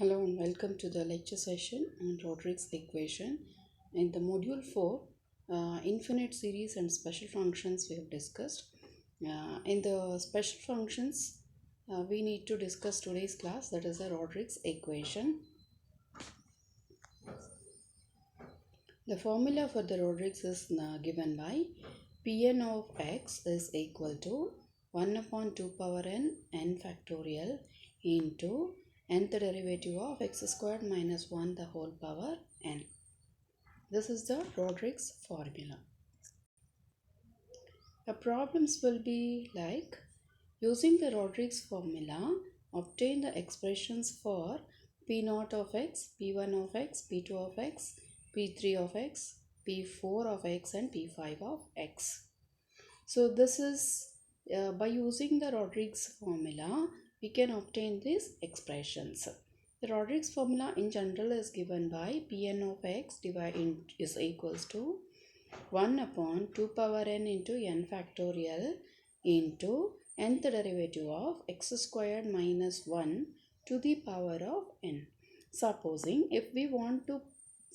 Hello and welcome to the lecture session on Rodrigue's equation. In the module 4, infinite series and special functions we have discussed. In the special functions, we need to discuss today's class, that is the Rodrigue's equation. The formula for the Rodrigue's is given by Pn of x is equal to 1 upon 2 power n factorial into nth derivative of x squared minus 1 the whole power n. This is the Rodrigue's formula. The problems will be like using the Rodrigue's formula, obtain the expressions for P0 of x, P1 of x, P2 of x, P3 of x, P4 of x and P5 of x. So this is by using the Rodrigue's formula, we can obtain these expressions. The Rodrigue's formula in general is given by Pn of x is equals to 1 upon 2 power n into n factorial into nth derivative of x squared minus 1 to the power of n. Supposing if we want to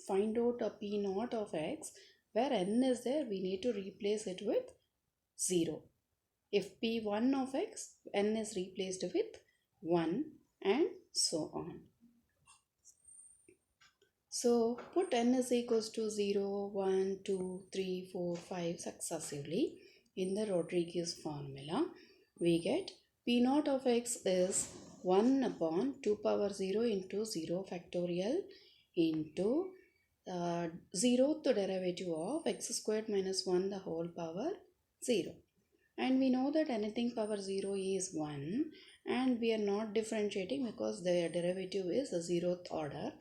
find out a P0 of x, where n is there, we need to replace it with 0. If P1 of x, n is replaced with 1 and so on. So put n is equals to 0, 1, 2, 3, 4, 5 successively in the Rodrigue's formula. We get P0 of x is 1 upon 2 power 0 into 0 factorial into 0th derivative of x squared minus 1 the whole power 0. And we know that anything power 0 is 1 and we are not differentiating because the derivative is a 0th order,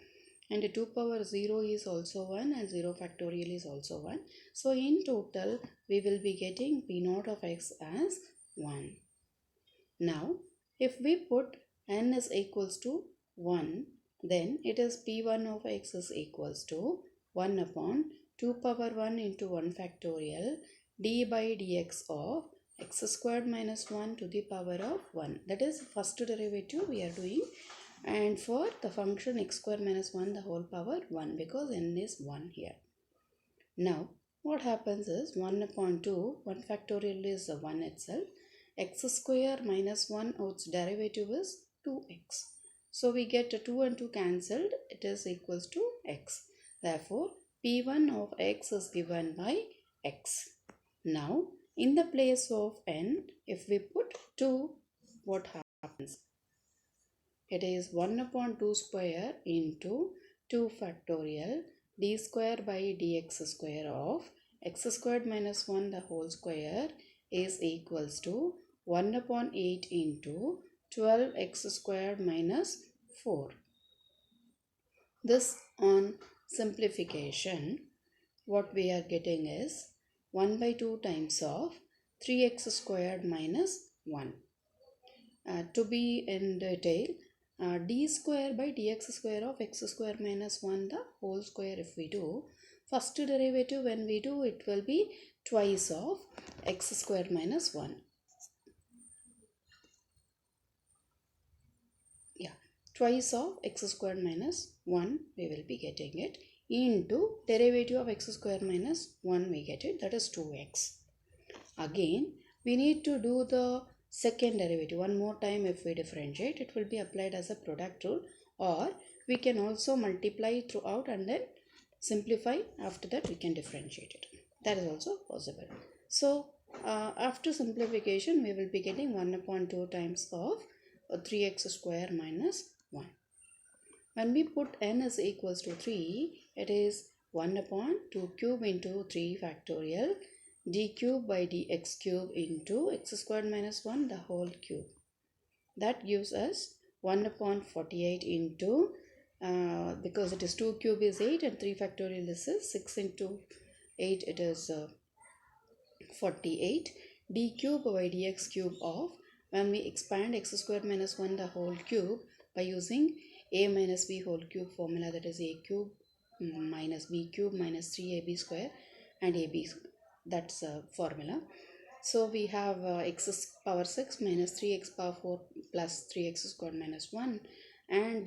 and 2 power 0 is also 1 and 0 factorial is also 1. So in total we will be getting P0 of x as 1. Now if we put n is equals to 1, then it is P1 of x is equals to 1 upon 2 power 1 into 1 factorial d by dx of x squared minus 1 to the power of 1. That is first derivative we are doing, and for the function x squared minus 1 the whole power 1 because n is 1 here. Now what happens is 1 upon 2, 1 factorial is 1 itself, x square minus 1 its derivative is 2x. So we get 2 and 2 cancelled, it is equals to x. Therefore P1 of x is given by x. Now in the place of n, if we put 2, what happens? It is 1 upon 2 square into 2 factorial d square by dx square of x squared minus 1 the whole square is equals to 1 upon 8 into 12x squared minus 4. This on simplification, what we are getting is 1 by 2 times of 3x squared minus 1. To be in detail, d square by dx square of x square minus 1 the whole square if we do, first derivative when we do it will be twice of x square minus 1. Twice of x square minus 1 we will be getting it into derivative of x square minus 1 we get it, that is 2x. Again we need to do the second derivative one more time. If we differentiate, it will be applied as a product rule, or we can also multiply throughout and then simplify, after that we can differentiate it. That is also possible. So after simplification we will be getting 1 upon 2 times of 3x square minus 1. When we put n is equals to 3, it is 1 upon 2 cube into 3 factorial d cube by dx cube into x squared minus 1 the whole cube. That gives us 1 upon 48 into, because it is 2 cube is 8 and 3 factorial this is 6 into 8, it is 48 d cube by dx cube of, when we expand x squared minus 1 the whole cube by using a minus b whole cube formula, that is a cube minus b cube minus 3ab square and ab, that's a formula. So we have x power 6 minus 3x power 4 plus 3x squared minus 1 and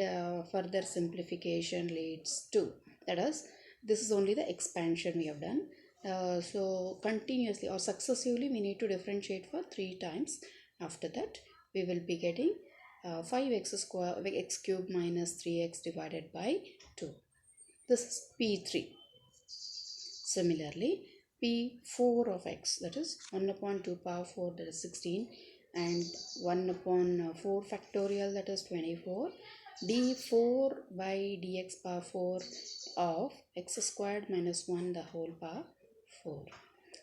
further simplification leads to, that is, this is only the expansion we have done. So continuously or successively we need to differentiate for 3 times. After that we will be getting 5x x cube minus 3x divided by 2. This is P3. Similarly, P4 of x, that is 1 upon 2 power 4, that is 16, and 1 upon 4 factorial, that is 24. D4 by dx power 4 of x squared minus 1 the whole power 4.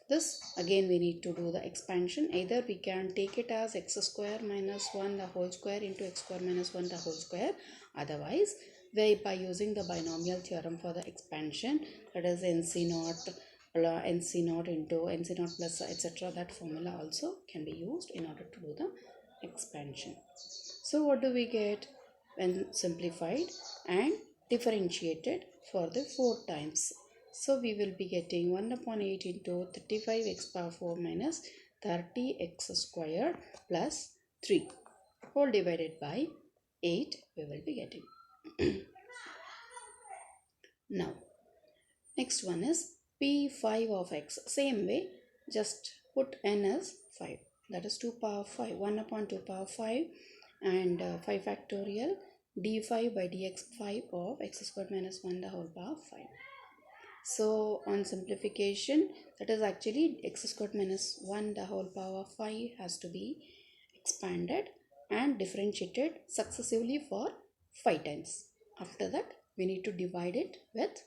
This again we need to do the expansion. Either we can take it as x square minus 1 the whole square into x square minus 1 the whole square. Otherwise, by using the binomial theorem for the expansion, that is nc naught into nc naught plus etc., that formula also can be used in order to do the expansion. So what do we get when simplified and differentiated for the 4 times? So we will be getting 1 upon 8 into 35x power 4 minus 30x squared plus 3 whole divided by 8 we will be getting. Now next one is P5 of x. Same way, just put n as 5, that is 2 power 5, 1 upon 2 power 5 and 5 factorial d5 by dx5 of x squared minus 1 the whole power 5. So on simplification, that is actually x squared minus 1 the whole power 5 has to be expanded and differentiated successively for 5 times. After that we need to divide it with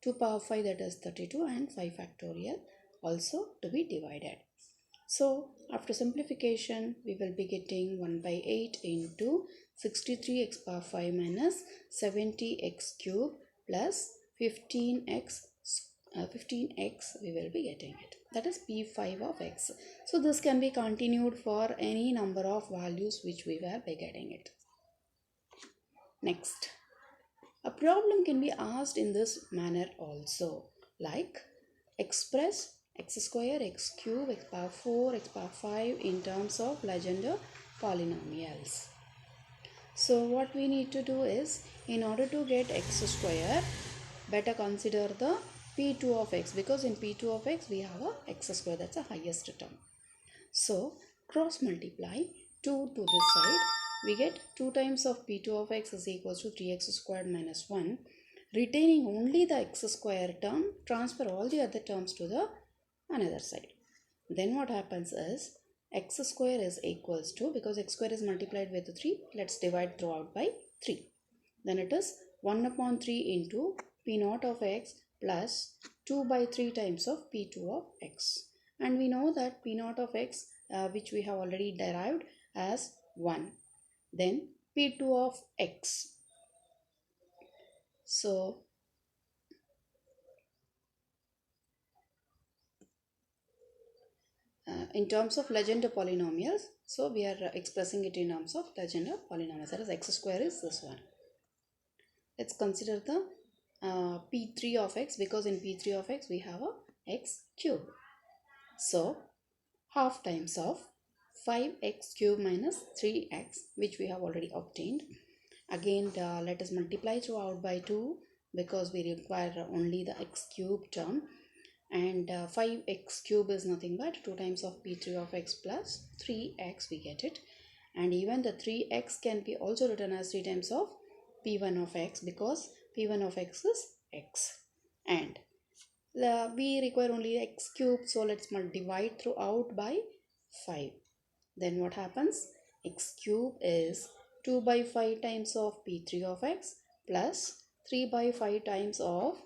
2 power 5, that is 32, and 5 factorial also to be divided. So after simplification we will be getting 1 by 8 into 63x power 5 minus 70x cube plus 15x we will be getting it. That is P5 of x. So this can be continued for any number of values which we will be getting it. Next, a problem can be asked in this manner also, like express x square, x cube, x power 4, x power 5 in terms of Legendre polynomials. So what we need to do is, in order to get x square, better consider the P2 of x, because in P2 of x we have a x square, that's the highest term. So cross multiply 2 to this side, we get 2 times of P2 of x is equals to 3x squared minus 1. Retaining only the x square term, transfer all the other terms to the another side. Then what happens is, x square is equals to, because x square is multiplied with 3, let's divide throughout by 3. Then it is 1 upon 3 into P naught of x plus 2 by 3 times of P2 of x. And we know that P naught of x which we have already derived as 1. Then P2 of x. So in terms of Legendre polynomials, so we are expressing it in terms of Legendre polynomials, that is x square is this one. Let's consider the P3 of x, because in P3 of x we have a x cube. So half times of 5x cube minus 3x, which we have already obtained. Again let us multiply throughout by 2, because we require only the x cube term, and 5x cube is nothing but 2 times of P3 of x plus 3x, we get it. And even the 3x can be also written as 3 times of P1 of x, because P1 of x is x, and we require only x cube, so let's divide throughout by 5. Then what happens? X cube is 2 by 5 times of P3 of x plus 3 by 5 times of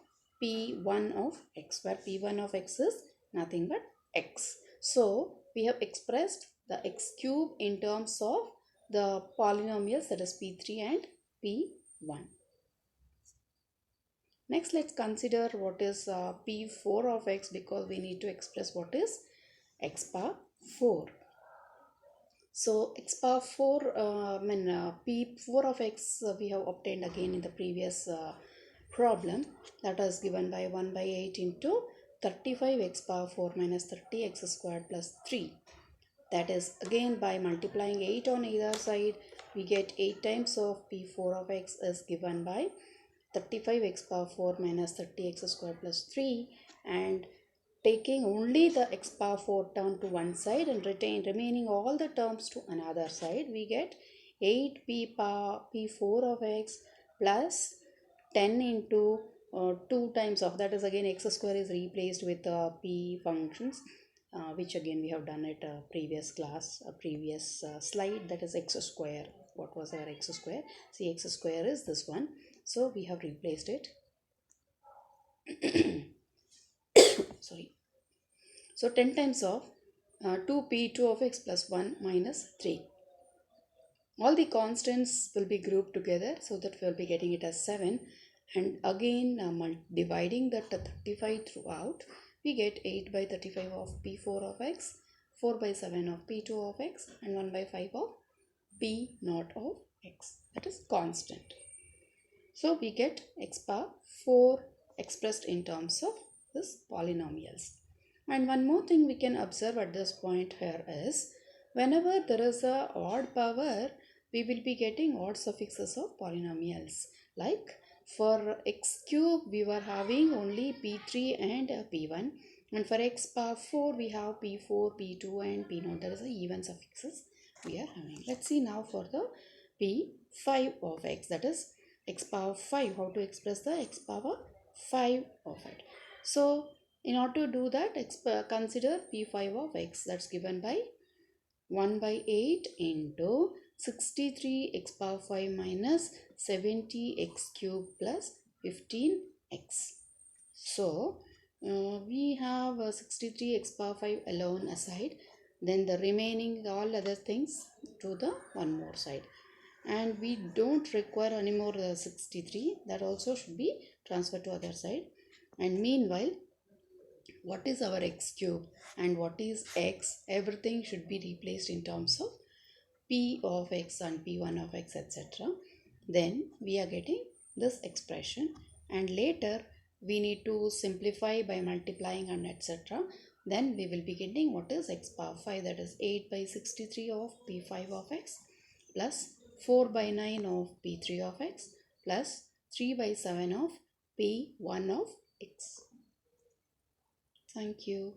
P1 of x, where P1 of x is nothing but x. So we have expressed the x cube in terms of the polynomials, that is P3 and P1. Next, let's consider what is P4 of x, because we need to express what is x power 4. So x power 4, P4 of x we have obtained again in the previous problem, that is given by 1 by 8 into 35x power 4 minus 30x squared plus 3. That is again by multiplying 8 on either side, we get 8 times of p4 of x is given by 35x power 4 minus 30x square plus 3, and taking only the x power 4 term to one side and remaining all the terms to another side, we get 8 p4 of x plus 10 into 2 times of, that is again x square is replaced with p functions, which again we have done at a previous class, a previous slide, that is x square. What was our x square? See, x square is this one, so we have replaced it. Sorry. So 10 times of 2p2 of x plus 1 minus 3. All the constants will be grouped together, so that we will be getting it as 7. And again dividing that 35 throughout, we get 8 by 35 of p4 of x, 4 by 7 of p2 of x, and 1 by 5 of p0 of x. That is constant. So we get x power 4 expressed in terms of this polynomials. And one more thing we can observe at this point here is, whenever there is a odd power, we will be getting odd suffixes of polynomials. Like for x cube, we were having only p3 and p1. And for x power 4, we have p4, p2 and p0. There is a even suffixes we are having. Let's see now for the p5 of x, that is x power 5. How to express the x power 5 of it? So in order to do that, consider p5 of x, that's given by 1 by 8 into 63 x power 5 minus 70 x cube plus 15x. So we have 63 x power 5 alone aside, then the remaining all other things to the one more side. And we don't require any more 63, that also should be transferred to other side. And meanwhile, what is our x cube and what is x, everything should be replaced in terms of p of x and p1 of x, etc. Then we are getting this expression, and later we need to simplify by multiplying and etc. Then we will be getting what is x power 5, that is 8 by 63 of p5 of x plus 4 by 9 of p3 of x plus 3 by 7 of p1 of x. Thank you.